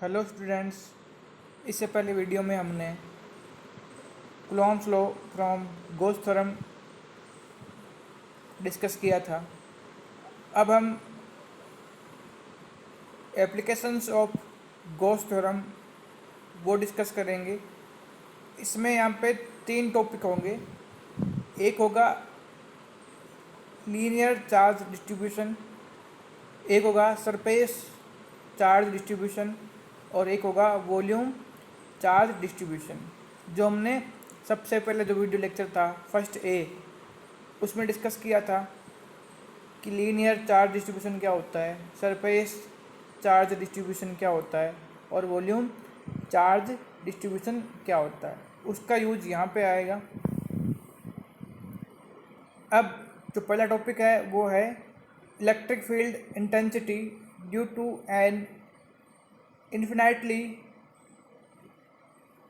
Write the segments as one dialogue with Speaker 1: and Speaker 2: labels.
Speaker 1: Hello students. इससे पहले video में हमने Coulomb's law from goes theorem discuss किया था। अब हम एप्लीकेशंस ऑफ गोस थ्योरम वो डिस्कस करेंगे। इसमें यहाँ पे 3 टॉपिक होंगे। एक होगा लीनियर चार्ज डिस्ट्रीब्यूशन, एक होगा सरफेस चार्ज डिस्ट्रीब्यूशन और एक होगा वॉल्यूम चार्ज डिस्ट्रीब्यूशन। जो हमने सबसे पहले जो वीडियो लेक्चर था फर्स्ट ए, उसमें डिस्कस किया था कि लीनियर चार्ज डिस्ट्रीब्यूशन क्या होता है, सरफेस चार्ज डिस्ट्रीब्यूशन क्या होता है और वॉल्यूम चार्ज डिस्ट्रीब्यूशन क्या होता है। उसका यूज यहाँ पे आएगा। अब जो पहला टॉपिक है वो है electric field intensity due to an infinitely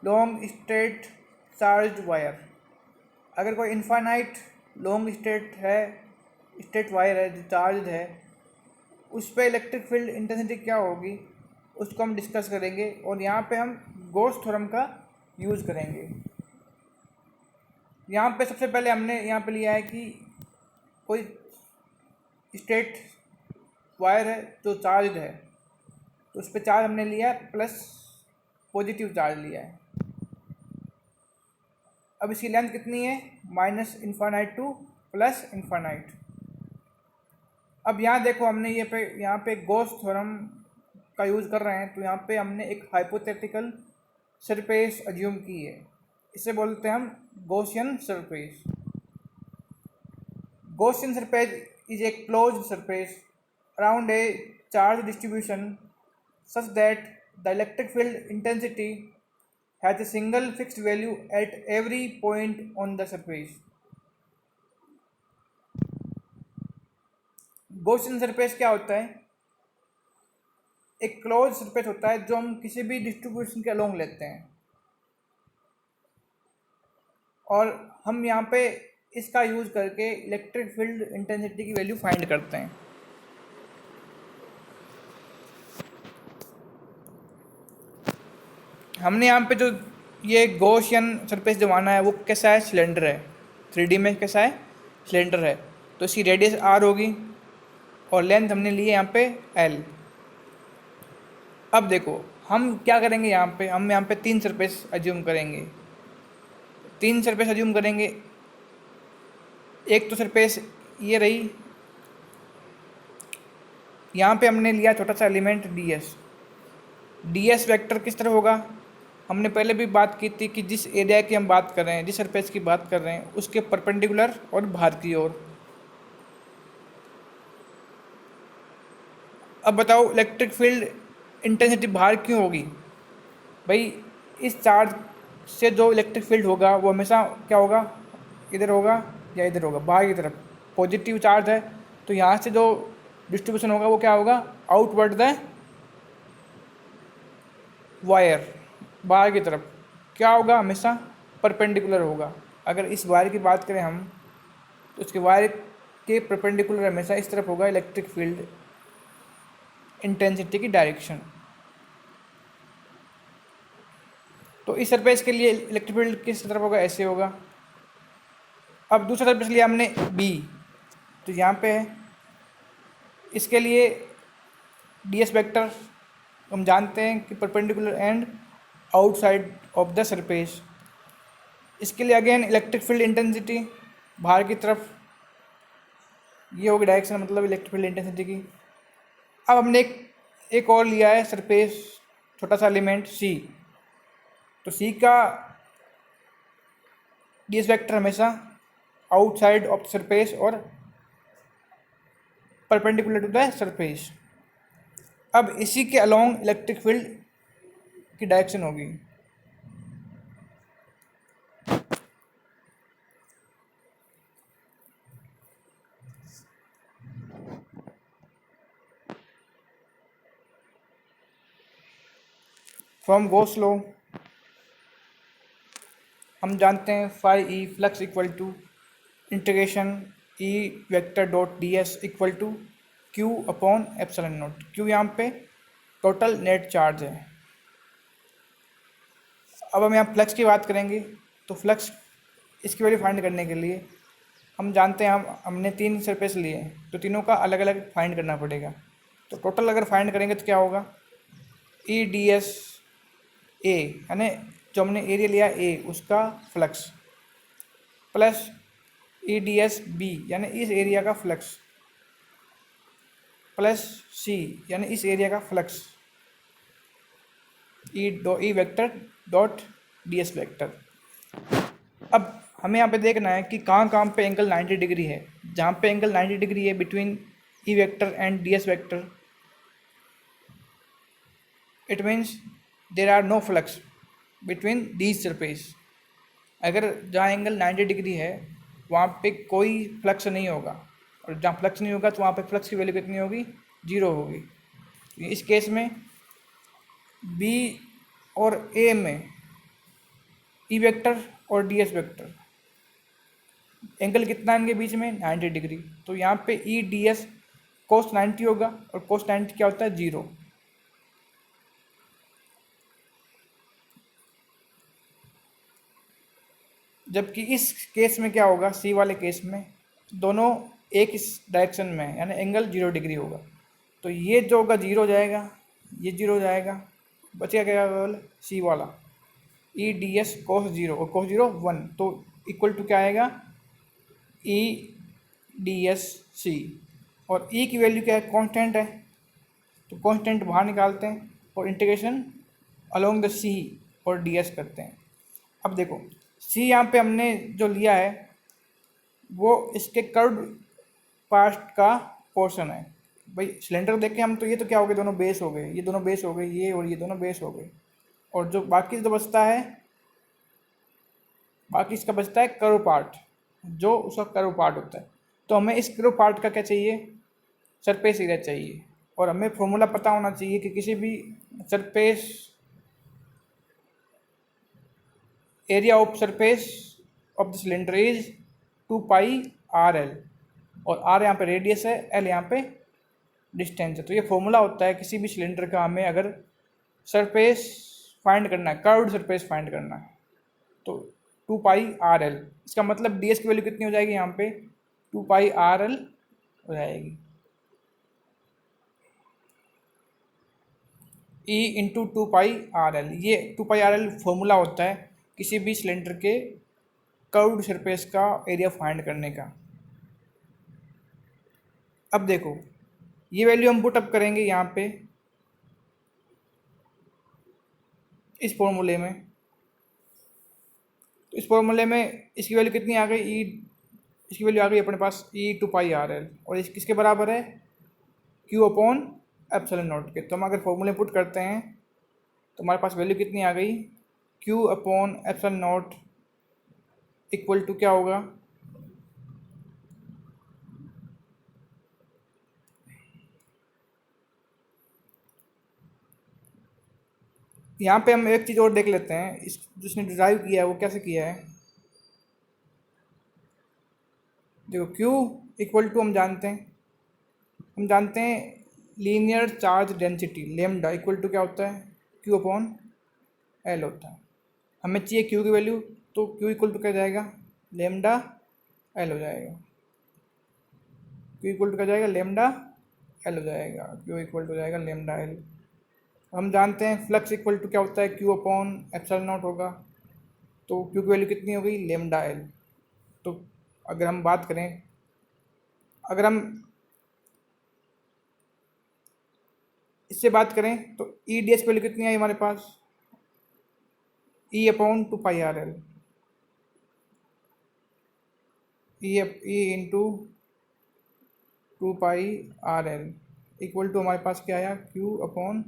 Speaker 1: long straight charge wire. अगर कोई इनफाइनाइट लॉन्ग स्ट्रेट वायर है जो चार्ज है, उस पर इलेक्ट्रिक फील्ड इंटेंसिटी क्या होगी उसको हम डिस्कस करेंगे और यहाँ पे हम गॉस थ्योरम का यूज़ करेंगे। यहाँ पे सबसे पहले हमने यहाँ पे लिया है कि कोई स्ट्रेट वायर है जो चार्ज है, तो उस पर चार्ज हमने लिया है प्लस पॉजिटिव चार्ज लिया है। अब इसकी लेंथ कितनी है, minus infinite two plus infinite. अब यहाँ देखो हमने यहाँ पे गॉस थ्योरम का यूज़ कर रहे हैं, तो यहाँ पे हमने एक हाइपोथेटिकल सरफेस अज्यूम की है। इसे बोलते हैं हम Gaussian surface. Gaussian surface is a closed surface around a charge distribution such that the electric field intensity has a single fixed value at every point on the surface. Gaussian surface क्या होता है? एक close surface होता है जो हम किसी भी डिस्ट्रीब्यूशन के अलोंग लेते हैं और हम यहाँ पे इसका यूज करके इलेक्ट्रिक फील्ड इंटेंसिटी की वैल्यू फाइंड करते हैं। हमने यहाँ पे जो ये गॉसियन सरफेस जो माना है वो कैसा है, सिलेंडर है। 3D में कैसा है, सिलेंडर है। तो इसकी रेडियस r होगी और लेंथ हमने ली है यहाँ पे l। अब देखो हम क्या करेंगे, हम यहाँ पे 3 सरफेस अज्यूम करेंगे। 3 सरफेस अज्यूम करेंगे। एक तो सरफेस ये रही, यहाँ पे हमने लिया छोटा सा एलिमेंट ds वेक्टर किस तरह होगा, हमने पहले भी बात की थी कि जिस एरिया की हम बात कर रहे हैं, जिस सरफेस की बात कर रहे हैं, उसके परपेंडिकुलर और बाहर की ओर। अब बताओ इलेक्ट्रिक फील्ड इंटेंसिटी बाहर क्यों होगी? भाई इस चार्ज से जो इलेक्ट्रिक फील्ड होगा वो हमेशा क्या होगा, इधर होगा या इधर होगा, बाहर की तरफ। पॉजिटिव चार्ज है तो यहाँ से जो डिस्ट्रीब्यूशन होगा वो क्या होगा, आउटवर्ड द वायर, बाहर की तरफ। क्या होगा, हमेशा परपेंडिकुलर होगा। अगर इस वायर की बात करें हम, तो इसके वायर के परपेंडिकुलर हमेशा इस तरफ होगा इलेक्ट्रिक फील्ड इंटेंसिटी की डायरेक्शन। तो इस सरफेस के लिए इलेक्ट्रिक फील्ड किस तरफ होगा, ऐसे होगा। अब दूसरा सरफेस लिया हमने बी, तो यहाँ पे है। इसके लिए ds वेक्टर हम जानते हैं कि perpendicular and outside of the surface. इसके लिए अगेन इलेक्ट्रिक फील्ड इंटेंसिटी बाहर की तरफ, ये होगी डायरेक्शन, मतलब इलेक्ट्रिक फील्ड इंटेंसिटी की। अब हमने एक और लिया है सरफेस, छोटा सा एलिमेंट सी। तो सी का ds वेक्टर हमेशा आउटसाइड ऑफ द सरफेस और परपेंडिकुलर टू द सरफेस। अब इसी के अलोंग इलेक्ट्रिक फील्ड की डायरेक्शन होगी। फ्रॉम गॉस लॉ हम जानते हैं phi E flux equal to integration E vector dot D S equal to Q upon epsilon naught. Q यहाँ पे टोटल नेट चार्ज है अब हम यहाँ फ्लक्स की बात करेंगे। तो फ्लक्स इसकी वैल्यू फाइंड करने के लिए हम जानते हैं, हमने 3 सरफेस लिए हैं तो तीनों का अलग अलग फाइंड करना पड़ेगा। तो टोटल अगर फाइंड करेंगे तो क्या होगा, ई डी एस ए यानी जो हमने एरिया लिया ए उसका flux plus E D S B यानी इस एरिया का फ्लक्स प्लस सी यानी इस एरिया का फ्लक्स ई vector dot D S vector. अब हमें यहाँ पे देखना है कि कहाँ कहाँ पे एंगल 90 डिग्री है। जहाँ पे एंगल 90 डिग्री है between E vector and D S vector, it means there are no flux between these surface. अगर जहाँ एंगल 90 डिग्री है वहाँ पे कोई फ्लक्स नहीं होगा, और जहाँ फ्लक्स नहीं होगा तो वहाँ पे फ्लक्स की वैल्यू कितनी होगी, 0 होगी। इस केस में बी और ए में ई वेक्टर और डी एस वेक्टर एंगल कितना है इनके बीच में, 90 डिग्री। तो यहाँ पे ई डी एस कोस 90 होगा, और कोस 90 क्या होता है, 0। जबकि इस केस में क्या होगा, सी वाले केस में दोनों एक इस डायरेक्शन में है यानी एंगल 0 डिग्री होगा। तो ये जो होगा 0 हो जाएगा, ये 0 हो जाएगा, बचेगा क्या केवल सी वाला ई डी एस कोस 0 और कोस 0 1। तो इक्वल टू क्या आएगा, ई डी एस सी। और ई की वैल्यू क्या है, कांस्टेंट है, तो कांस्टेंट बाहर निकालते हैं और इंटीग्रेशन अलोंग द सी और डी एस करते हैं। अब देखो सी यहाँ पे हमने जो लिया है वो इसके कर्व पार्ट का पोर्शन है। भाई सिलेंडर देख के हम तो ये तो क्या हो गए, दोनों बेस हो गए, ये दोनों बेस हो गए, ये और ये दोनों बेस हो गए। और जो बाकी जो बचता है, बाकी इसका बचता है कर्व पार्ट, जो उसका कर्व पार्ट होता है। तो हमें इस कर्व पार्ट का क्या चाहिए, सरफेस एरिया चाहिए। और हमें फॉर्मूला पता होना चाहिए कि किसी भी surface area of surface of the cylinder is 2 pi R L, और आर यहाँ पे रेडियस है, एल यहाँ पे डिस्टेंस है। तो ये फॉर्मूला होता है किसी भी सिलेंडर का, हमें अगर सरफेस फाइंड करना है, कर्व्ड सरफेस फाइंड करना है, तो 2 पाई आर एल। इसका मतलब डी एस की वैल्यू कितनी हो जाएगी, यहाँ पे 2 पाई आर एल हो जाएगी, ई इंटू 2 पाई आर एल। ये 2 पाई आर एल फॉर्मूला होता है किसी भी सिलेंडर के कर्व्ड सरफेस का एरिया फाइंड करने का। अब देखो ये वैल्यू हम पुट अप करेंगे यहाँ पे इस फॉर्मूले में। तो इस फॉर्मूले में इसकी वैल्यू कितनी आ गई, ई, इसकी वैल्यू आ गई अपने पास ई 2 पाई आर एल, और इस किसके बराबर है, क्यू अपॉन एप्सिलॉन नॉट के। तो हम अगर फॉर्मूले पुट करते हैं तो हमारे पास वैल्यू कितनी आ गई, Q upon epsilon naught equal to क्या होगा, यहाँ पे हम एक चीज़ और देख लेते हैं, इस जिसने डिराइव किया है वो कैसे किया है। देखो Q इक्वल टू हम जानते हैं linear charge density lambda equal to क्या होता है, Q अपॉन एल होता है। हमें चाहिए Q की वैल्यू, तो Q इक्वल टू क्या जाएगा, लेमडा एल हो जाएगा। Q इक्वल टू क्या जाएगा, लेमडा एल हो जाएगा। Q इक्वल टू हो जाएगा लेमडा एल। हम जानते हैं फ्लक्स इक्वल टू क्या होता है, Q अपॉन एप्सिलॉन नॉट होगा। तो Q की वैल्यू कितनी हो गई, लेमडा एल। तो अगर हम बात करें, अगर हम इससे बात करें तो ई डी एस की वैल्यू कितनी आई हमारे पास, E upon 2 pi R L, E into 2 pi R L equal to हमारे पास क्या आया, Q अपॉन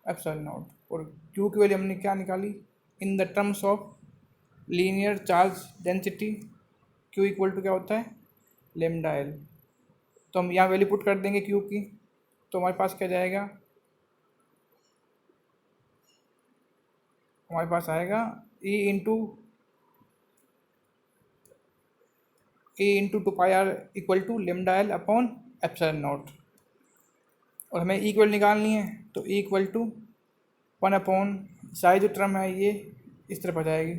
Speaker 1: एप्सिलॉन नॉट। और Q की वैल्यू हमने क्या निकाली, in the terms of linear charge density, Q equal to क्या होता है, लेमडा एल। तो हम यहाँ वैल्यू पुट कर देंगे Q की, तो हमारे पास क्या जाएगा, हमारे पास आएगा E into 2 pi R equal to lambda L upon epsilon naught. और हमें इक्वल निकालनी है, तो E equal to 1 upon size जो टर्म है ये इस तरफ आ जाएगी।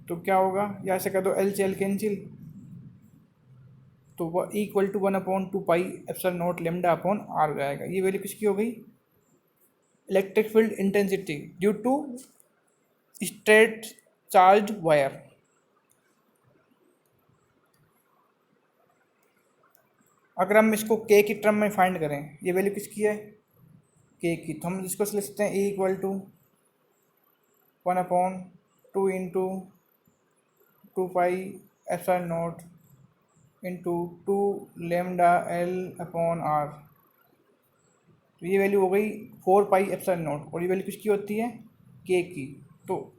Speaker 1: तो क्या होगा, यहाँ से कर दो एल से एल कैंसिल, तो वह equal to 1/2 pi epsilon naught lambda upon R हो जाएगा। ये वैल्यू किसकी हो गई, electric field intensity due to straight charge wire. अगर हम इसको के की टर्म में फाइंड करें, ये वैल्यू किसकी है, के की, तो हम इसको लिख सकते हैं A equal to 1/2 into 2 pi epsilon naught into 2 lambda L upon R. तो ये वैल्यू हो गई 4 पाई एप्सिलॉन नॉट, और ये वैल्यू किसकी होती है, के की। तो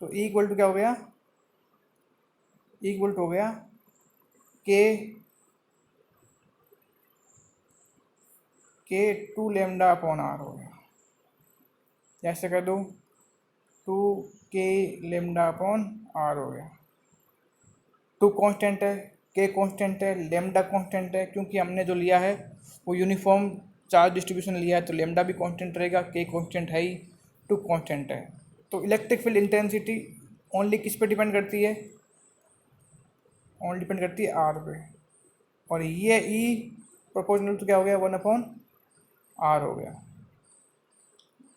Speaker 1: E इक्वल टू क्या हो गया, E इक्वल टू हो गया के 2 लेमडा अपॉन आर हो गया। जैसे कर दो 2 लेमडा अपॉन आर हो गया। 2 कांस्टेंट है, के कांस्टेंट है, लेमडा कांस्टेंट है, क्योंकि हमने जो लिया है वो यूनिफॉर्म चार्ज डिस्ट्रीब्यूशन लिया है, तो लेमडा भी कांस्टेंट रहेगा, के कांस्टेंट है ही, 2 कांस्टेंट है। तो इलेक्ट्रिक फील्ड इंटेंसिटी ओनली किस पे डिपेंड करती है, ओनली डिपेंड करती है आर पे, और ये ई प्रोपोर्शनल तो क्या हो गया 1/r हो गया।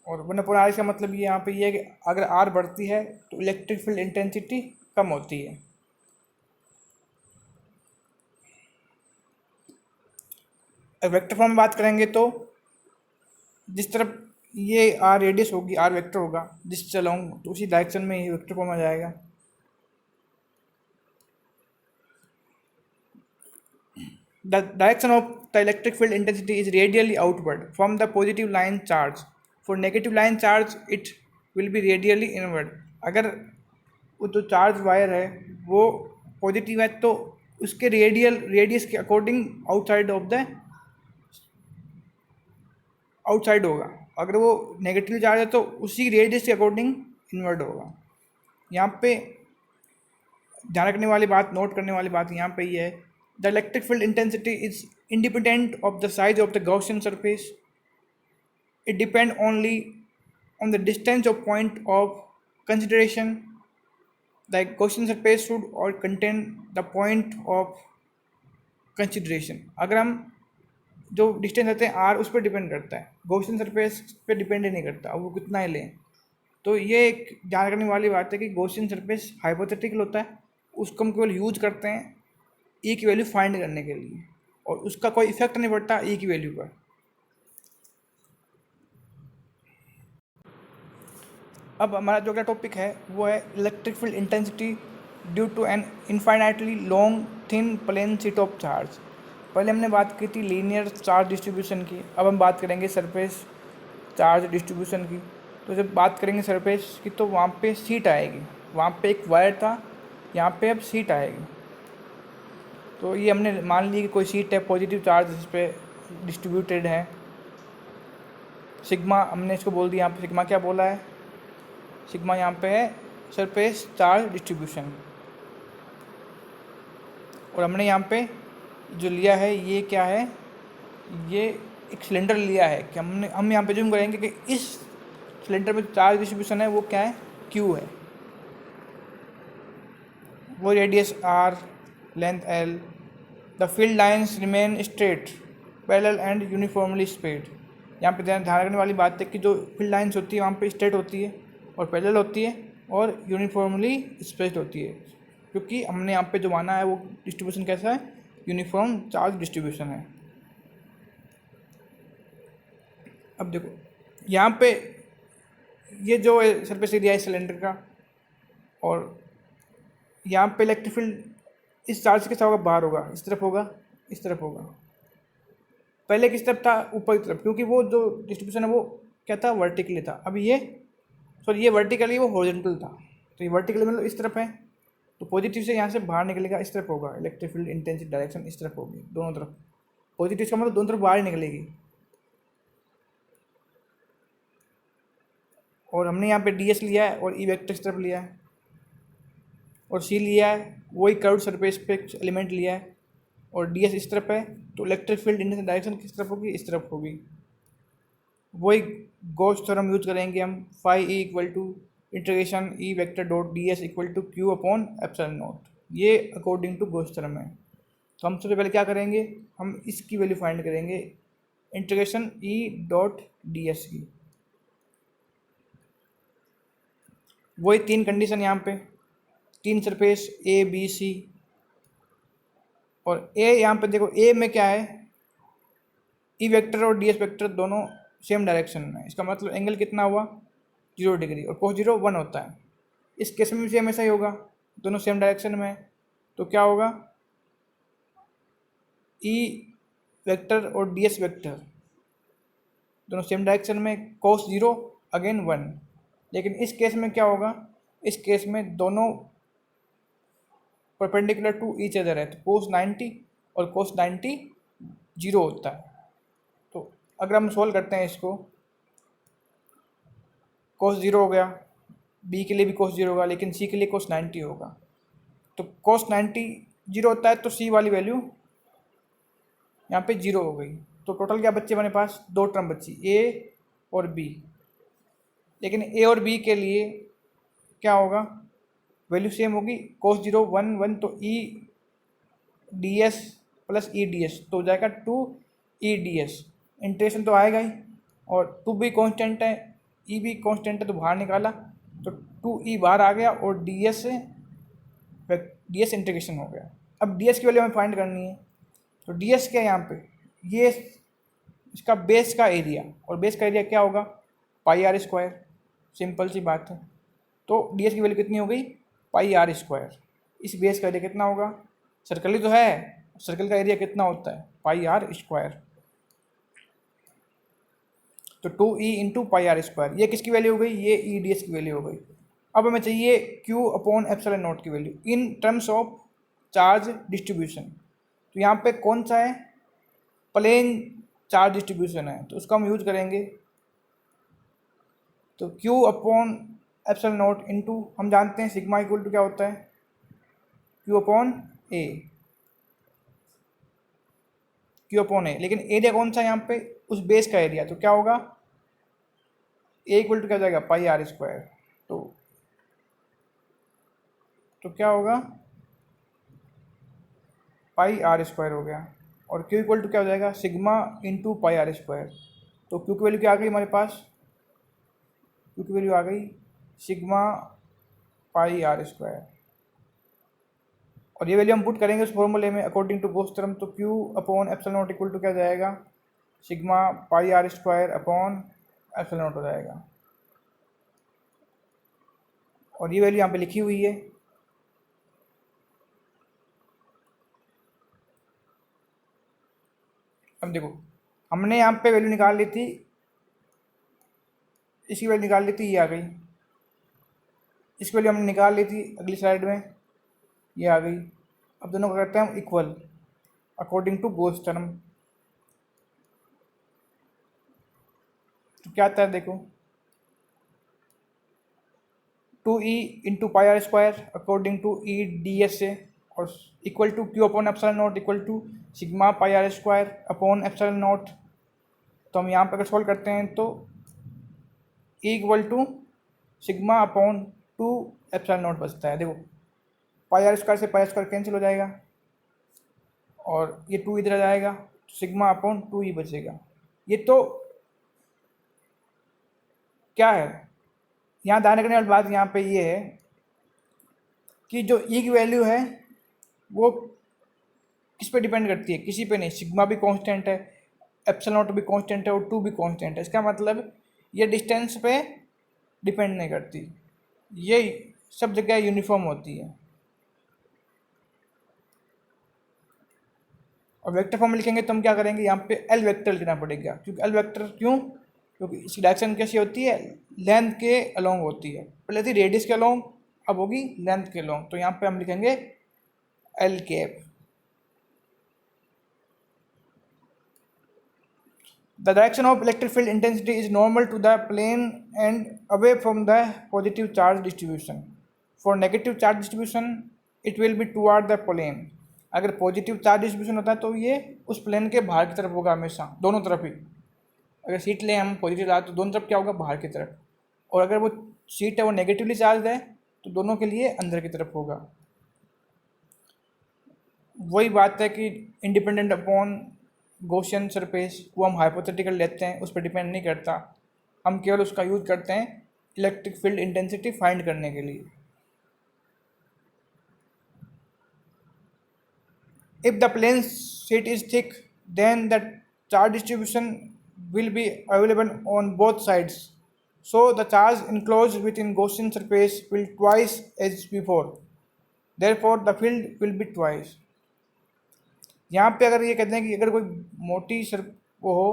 Speaker 1: और 1/r का मतलब ये यहाँ पे ये है कि अगर आर बढ़ती है तो इलेक्ट्रिक फील्ड इंटेंसिटी कम होती है। वेक्टर फॉर्म में बात करेंगे तो जिस तरफ ये आर रेडियस होगी, आर वेक्टर होगा जिस चलाऊँ, तो उसी डायरेक्शन में ये वेक्टर फॉर्म आ जाएगा। The direction of the electric field intensity is radially outward from the positive line charge. For negative line charge, it will be radially inward. अगर वो जो चार्ज वायर है वो पॉजिटिव है तो उसके रेडियस के अकॉर्डिंग आउटसाइड होगा। अगर वो नेगेटिव चार्ज है तो उसी रेडियस के अकॉर्डिंग इनवर्ड होगा। यहाँ पे ध्यान रखने वाली बात, नोट करने वाली बात यहाँ पे ये है, the electric field intensity is independent of the size of the Gaussian surface. It depends only on the distance of point of consideration. The Gaussian surface should or contain the point of consideration. अगर हम जो distance रहते हैं are उस पर depend करता है, Gaussian surface पे डिपेंड ही नहीं करता, वो कितना ही लें। तो ये एक ध्यान रखने वाली बात है कि गॉसियन सरफेस हाइपोथेटिकल होता है, उसको हम केवल यूज करते हैं ई की वैल्यू फाइंड करने के लिए, और उसका कोई इफेक्ट नहीं पड़ता ई की वैल्यू पर। अब हमारा जो अगला टॉपिक है वो है electric field intensity due to an infinitely long thin plane sheet of charge. पहले हमने बात की थी लीनियर चार्ज डिस्ट्रीब्यूशन की, अब हम बात करेंगे सरफेस चार्ज डिस्ट्रीब्यूशन की। तो जब बात करेंगे सरफेस की तो वहाँ पे सीट आएगी, वहाँ पे एक वायर था, यहाँ पे अब सीट आएगी। तो ये हमने मान ली कि कोई सीट है पॉजिटिव चार्ज इस पर डिस्ट्रीब्यूटेड है, सिग्मा हमने इसको बोल दिया। यहाँ पे सिग्मा क्या बोला है, सिग्मा यहाँ पे है सरफेस चार्ज डिस्ट्रीब्यूशन। और हमने यहाँ पे जो लिया है ये क्या है, ये एक सिलेंडर लिया है कि हम यहाँ पे जूम करेंगे कि इस सिलेंडर में चार्ज डिस्ट्रीब्यूशन है वो क्या है, क्यू है, वो radius R, length L. The field lines remain straight parallel and uniformly spaced. यहाँ पे ध्यान रखने वाली बात है कि जो फील्ड लाइन्स होती है वहाँ पे स्ट्रेट होती है और पैरेलल होती है और यूनिफॉर्मली स्पेस्ड होती है, क्योंकि हमने यहाँ पे जो माना है वो डिस्ट्रीब्यूशन कैसा है, यूनिफॉर्म चार्ज डिस्ट्रीब्यूशन है। अब देखो यहाँ पे ये जो सरफेस एरिया है सिलेंडर का, और यहाँ पे इलेक्ट्रिक फील्ड इस चार्ज के साथ होगा, बाहर होगा, इस तरफ होगा, इस तरफ होगा। पहले किस तरफ था, ऊपर की तरफ, क्योंकि वो जो डिस्ट्रीब्यूशन है वो क्या था, वर्टिकली था। अब ये ये वर्टिकली वो हॉरिजॉन्टल था, तो ये वर्टिकली मतलब इस तरफ है, तो पॉजिटिव से यहाँ से बाहर निकलेगा, इस तरफ होगा, इलेक्ट्रिक फील्ड इंटेंसिटी डायरेक्शन इस तरफ होगी, दोनों तरफ। पॉजिटिव का मतलब दोनों तरफ बाहर ही निकलेगी। और हमने यहाँ पे डी एस लिया है और ई वेक्टर इस तरफ लिया है, और सी लिया है, वही कर्व सरफेस पे एलिमेंट लिया है, और डी एस इस तरफ है, तो इलेक्ट्रिक फील्ड इंटेंसिटी डायरेक्शन किस तरफ होगी, इस तरफ होगी। वही गॉस थ्योरम यूज करेंगे हम, phi E equal to integration E vector dot D S equal to Q upon epsilon naught. ये अकॉर्डिंग टू गॉस थ्योरम है। तो हम सबसे पहले क्या करेंगे, हम इसकी वैल्यू फाइंड करेंगे, integration E dot D S की। वही तीन कंडीशन यहाँ पे, तीन सरफेस ए बी सी, और ए यहाँ पे देखो, ए में क्या है, ई वेक्टर और डी एस वेक्टर दोनों सेम डायरेक्शन में है। इसका मतलब एंगल कितना हुआ, 0 डिग्री, और कोस 0 1 होता है। इस केस में भी हमेशा ही होगा, दोनों सेम डायरेक्शन में है। तो क्या होगा, ई वेक्टर और डी एस वेक्टर दोनों सेम डायरेक्शन में, कोस 0 अगेन 1। लेकिन इस केस में क्या होगा, इस केस में दोनों परपेंडिकुलर टू ईच अदर है, तो कोस 90 और कोस 90 0 होता है। तो अगर हम सोल्व करते हैं इसको, कोस 0 हो गया, बी के लिए भी कोस 0 होगा, लेकिन सी के लिए कोस 90 होगा। तो कोस 90 0 होता है, तो सी वाली वैल्यू यहाँ पे 0 हो गई। तो टोटल क्या बच्चे हमारे पास, दो टर्म बची, ए और बी। लेकिन ए और बी के लिए क्या होगा, वैल्यू सेम होगी, कोस 0 1 1, तो E D S plus E D S तो हो जाएगा 2 ई डी एस। इंटीग्रेशन तो आएगा ही, और 2 भी कॉन्स्टेंट है, ई भी कॉन्स्टेंट है, तो बाहर निकाला तो 2 ई बाहर आ गया, और डी एस इंटीग्रेशन हो गया। अब डी एस की वैल्यू हमें फाइंड करनी है। तो डी एस क्या है यहाँ पे, ये इसका बेस का एरिया, और बेस का एरिया क्या होगा, पाई आर स्क्वायर, सिंपल सी बात है। तो डी एस की वैल्यू कितनी हो गई, पाई आर स्क्वायर। इस बेस का एरिया कितना होगा, सर्कल ही तो है, सर्कल का एरिया कितना होता है, पाई आर स्क्वायर। तो 2e into pi R square, ये किसकी वैल्यू हो गई, ये ई डी एस की वैल्यू हो गई। अब हमें चाहिए q अपॉन एप्सिलॉन नॉट की value in terms of charge distribution. तो यहाँ पे कौन सा है, प्लेन चार्ज डिस्ट्रीब्यूशन है, तो उसका हम यूज करेंगे। तो q upon epsilon naught into, हम जानते हैं सिग्मा इक्वल टू क्या होता है, q अपॉन ए, q अपॉन ए। लेकिन एरिया कौन सा है यहाँ पे, उस बेस का एरिया, तो क्या होगा, ए इक्वल टू क्या हो जाएगा, पाई आर स्क्वायर। तो क्या होगा, पाई आर स्क्वायर हो गया, और क्यू इक्वल टू क्या हो जाएगा, sigma into pi R square. तो क्यू की वैल्यू क्या आ गई हमारे पास, क्यू की वैल्यू आ गई सिग्मा पाई आर स्क्वायर, और ये वैल्यू हम पुट करेंगे उस फॉर्मूले में अकॉर्डिंग टू गॉस थ्योरम। तो Q upon epsilon naught equal to क्या हो जाएगा, sigma pi R square upon epsilon naught हो जाएगा, और ये वैल्यू यहाँ पे लिखी हुई है। अब देखो, हमने यहाँ पे वैल्यू निकाल ली थी, इसकी वैल्यू निकाल ली थी, ये आ गई। इसकी वैल्यू हमने निकाल ली थी अगली स्लाइड में, ये आ गई। अब दोनों को करते हैं हम equal according to Gauss theorem. तो क्या आता है देखो, 2e into pi R square according to E D S से, और equal to Q upon epsilon naught equal to sigma pi R square upon epsilon naught. तो हम यहाँ पर अगर सॉल्व करते हैं तो E equal to sigma upon 2 epsilon naught बचता है। देखो, पाई आर स्क्वायर से पाई आर स्क्वायर कैंसिल हो जाएगा, और ये 2 इधर आ जाएगा, तो सिग्मा अपॉन 2e बचेगा। ये तो क्या है, यहाँ ध्यान रखने वाली बात यहाँ पे ये है कि जो ई की वैल्यू है वो किस पे डिपेंड करती है, किसी पे नहीं। सिग्मा भी कांस्टेंट है, एप्सिलॉन नॉट भी कांस्टेंट है, और 2 भी कांस्टेंट है। इसका मतलब ये डिस्टेंस पे डिपेंड नहीं करती, ये सब जगह यूनिफॉर्म होती है। और वेक्टर फॉर्म में लिखेंगे तो हम क्या करेंगे, यहाँ पे एल वेक्टर लिखना पड़ेगा, क्योंकि एल वेक्टर क्यों, क्योंकि इसकी डायरेक्शन कैसी होती है, लेंथ के अलोंग होती है। पहले थी रेडियस के अलोंग, अब होगी लेंथ के अलोंग। तो यहाँ पे हम लिखेंगे L cap. The direction of electric field intensity is normal to the plane and away from the positive charge distribution. For negative charge distribution, it will be toward the plane. अगर positive charge distribution होता है तो ये उस plane के बाहर की तरफ होगा हमेशा, दोनों तरफ ही। अगर सीट लें हम पॉजिटिव चार्ज तो दोनों तरफ क्या होगा, बाहर की तरफ, और अगर वो सीट है वो नेगेटिवली चार्ज है तो दोनों के लिए अंदर की तरफ होगा। वही बात है कि इंडिपेंडेंट अपॉन गॉसियन सरफेस को हम हाइपोथेटिकल लेते हैं, उस पर डिपेंड नहीं करता, हम केवल उसका यूज करते हैं इलेक्ट्रिक फील्ड इंटेंसिटी फाइंड करने के लिए। If the plane sheet is thick, then the charge distribution will be available on both sides. So the charge enclosed within Gaussian surface will twice as before. Therefore the field will be twice. यहाँ पे अगर ये कहते हैं कि अगर कोई मोटी सर वो हो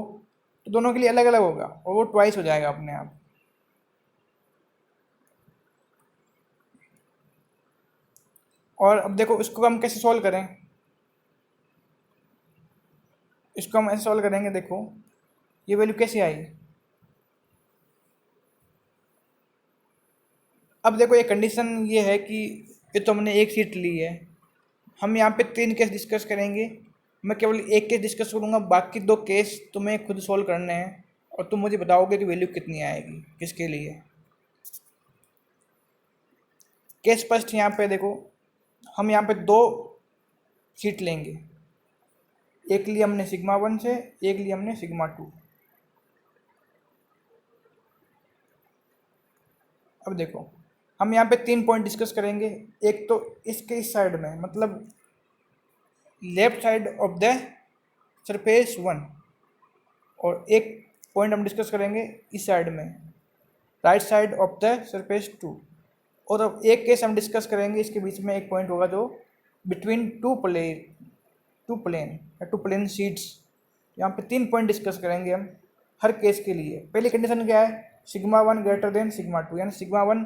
Speaker 1: तो दोनों के लिए अलग अलग होगा और वो ट्वाइस हो जाएगा अपने आप। और अब देखो इसको हम कैसे सॉल्व करें, इसको हम ऐसे सॉल्व करेंगे, देखो ये वैल्यू कैसे आई। अब देखो ये कंडीशन ये है कि ये तो हमने एक सीट ली है, हम यहाँ पे 3 केस डिस्कस करेंगे, मैं केवल एक केस डिस्कस करूँगा, बाकी 2 केस तुम्हें खुद सॉल्व करने हैं और तुम मुझे बताओगे कि वैल्यू कितनी आएगी किसके लिए। केस फर्स्ट यहाँ पे देखो, हम यहाँ पे 2 सीट लेंगे, एक लिए हमने सिग्मा 1 से, एक लिए हमने सिग्मा 2। अब देखो हम यहाँ पे 3 पॉइंट डिस्कस करेंगे, एक तो इसके इस साइड में, मतलब left side of the surface 1, और एक पॉइंट हम डिस्कस करेंगे इस साइड में, right side of the surface 2, और अब एक केस हम डिस्कस करेंगे, इसके बीच में एक पॉइंट होगा जो बिटवीन टू प्लेन या टू प्लेन शीट्स। यहाँ पे 3 पॉइंट डिस्कस करेंगे हम हर केस के लिए। पहली कंडीशन क्या है, सिग्मा 1 ग्रेटर देन सिग्मा 2, यानी सिग्मा 1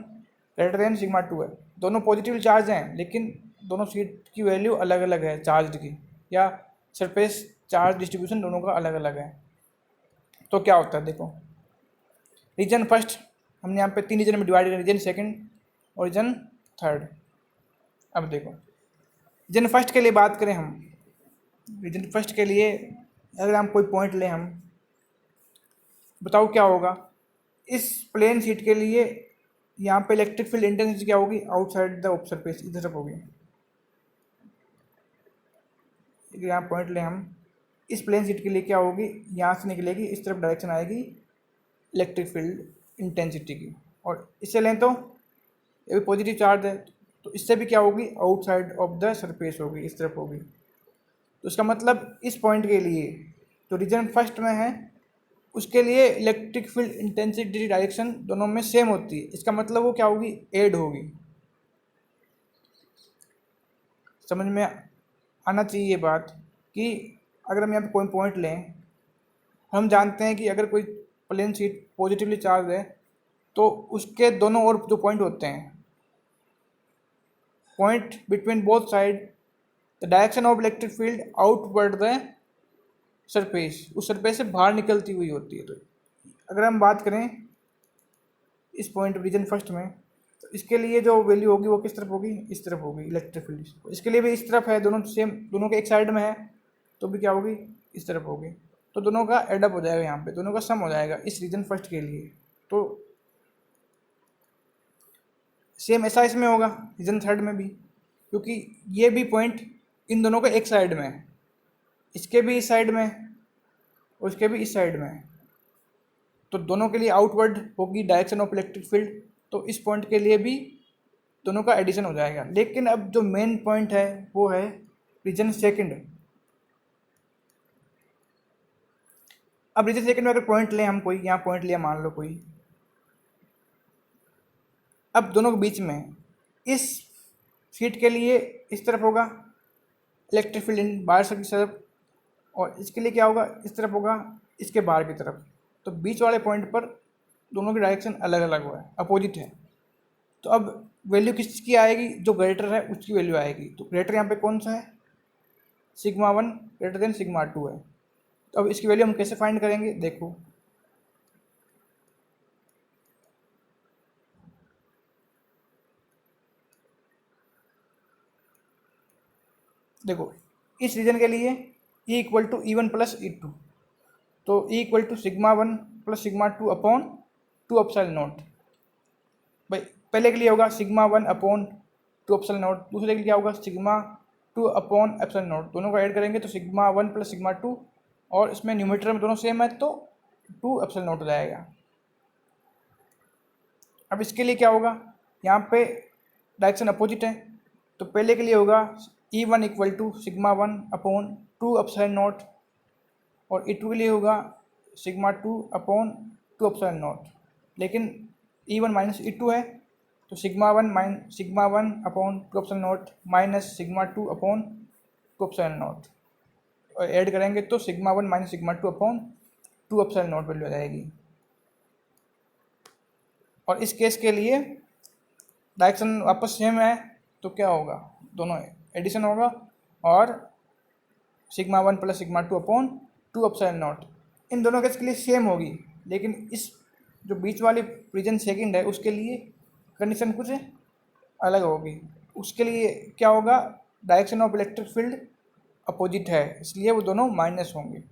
Speaker 1: ग्रेटर देन सिग्मा 2 है, दोनों पॉजिटिव चार्ज हैं लेकिन दोनों सीट की वैल्यू अलग अलग है चार्ज की, या सरफेस चार्ज डिस्ट्रीब्यूशन दोनों का अलग अलग है। तो क्या होता है देखो, रीजन फर्स्ट हमने यहाँ पे 3 रीजन में डिवाइड किया, रीजन सेकंड और रीजन थर्ड। अब देखो रीजन फर्स्ट के लिए बात करें हम, रीजन फर्स्ट के लिए अगर हम कोई पॉइंट लें, हम बताओ क्या होगा, इस प्लेन शीट के लिए यहाँ पे इलेक्ट्रिक फील्ड इंटेंसिटी क्या होगी, आउटसाइड द ऑफ सरफेस इधर तरफ होगी। यहाँ पॉइंट लें हम, इस प्लेन शीट के लिए क्या होगी, यहाँ से निकलेगी इस तरफ डायरेक्शन आएगी इलेक्ट्रिक फील्ड इंटेंसिटी की, और इससे लें तो ये भी पॉजिटिव चार्ज है तो इससे भी क्या होगी, आउटसाइड ऑफ द सरफेस होगी, इस तरफ होगी। तो इसका मतलब इस पॉइंट के लिए जो रीजन फर्स्ट में है उसके लिए इलेक्ट्रिक फील्ड इंटेंसिटी डायरेक्शन दोनों में सेम होती है, इसका मतलब वो क्या होगी, एड होगी। समझ में आना चाहिए ये बात कि अगर हम यहाँ पे कोई पॉइंट लें, हम जानते हैं कि अगर कोई प्लेन शीट पॉजिटिवली चार्ज है तो उसके दोनों ओर जो पॉइंट होते हैं, point between both side the direction of electric field outward the surface, उस सरफेस से बाहर निकलती हुई होती है। तो अगर हम बात करें इस पॉइंट रीजन फर्स्ट में, तो इसके लिए जो वैल्यू होगी वो किस तरफ होगी, इस तरफ होगी इलेक्ट्रिक फील्ड, इसके लिए भी इस तरफ है, दोनों सेम, दोनों के एक साइड में है तो भी क्या होगी, इस तरफ होगी। तो दोनों का एडअप हो जाएगा, यहाँ पे दोनों का सम हो जाएगा इस रीजन फर्स्ट के लिए। तो सेम ऐसा इसमें होगा रीजन थर्ड में भी, क्योंकि ये भी पॉइंट इन दोनों का एक साइड में है, इसके भी इस साइड में और इसके भी इस साइड में, तो दोनों के लिए आउटवर्ड होगी डायरेक्शन ऑफ इलेक्ट्रिक फील्ड, तो इस पॉइंट के लिए भी दोनों का एडिशन हो जाएगा। लेकिन अब जो मेन पॉइंट है वो है रीजन सेकंड। अब रीजन सेकंड में अगर पॉइंट लें हम, कोई यहाँ पॉइंट लिया मान लो कोई, अब दोनों के बीच में इस शीट के लिए इस तरफ होगा इलेक्ट्रिक फील्ड बाहर की तरफ, और इसके लिए क्या होगा, इस तरफ होगा इसके बाहर की तरफ। तो बीच वाले पॉइंट पर दोनों की डायरेक्शन अलग अलग हुआ है, अपोजिट है। तो अब वैल्यू किसकी आएगी, जो ग्रेटर है उसकी वैल्यू आएगी। तो ग्रेटर यहाँ पे कौन सा है, सिग्मा 1 ग्रेटर देन सिग्मा 2 है। तो अब इसकी वैल्यू हम कैसे फाइंड करेंगे, देखो देखो इस रीजन के लिए E = E1 + E2, तो E equal to sigma 1 plus sigma 2 upon 2 epsilon naught. भाई पहले के लिए होगा सिग्मा 1 अपॉन 2 एप्सिलॉन नॉट, दूसरे के लिए क्या होगा सिग्मा 2 अपॉन एप्सिलॉन नॉट। दोनों को ऐड करेंगे तो सिग्मा 1 प्लस सिग्मा 2, और इसमें न्यूमरेटर में दोनों सेम है तो 2 एप्सिलॉन नॉट हो जाएगा। अब इसके लिए क्या होगा, यहाँ पे डायरेक्शन अपोजिट है, तो पहले के लिए होगा E1 equal to sigma 1 upon 2 epsilon naught, और E2 के लिए होगा सिग्मा 2 अपॉन 2 एप्सिलॉन नॉट। लेकिन E1 माइनस E2 है, तो sigma 1 upon 2 epsilon naught minus sigma 2 upon 2 epsilon naught, और ऐड करेंगे तो sigma 1 minus sigma 2 upon 2 epsilon naught value आ जाएगी। और इस केस के लिए डायरेक्शन वापस सेम है, तो क्या होगा, दोनों एडिशन होगा, और sigma 1 plus sigma 2 upon 2 epsilon not in दोनों केस के लिए सेम होगी। लेकिन इस जो बीच वाली रीजन सेकंड है उसके लिए कंडीशन कुछ अलग होगी। उसके लिए क्या होगा, direction of electric field opposite है, इसलिए वो दोनों माइनस होंगे।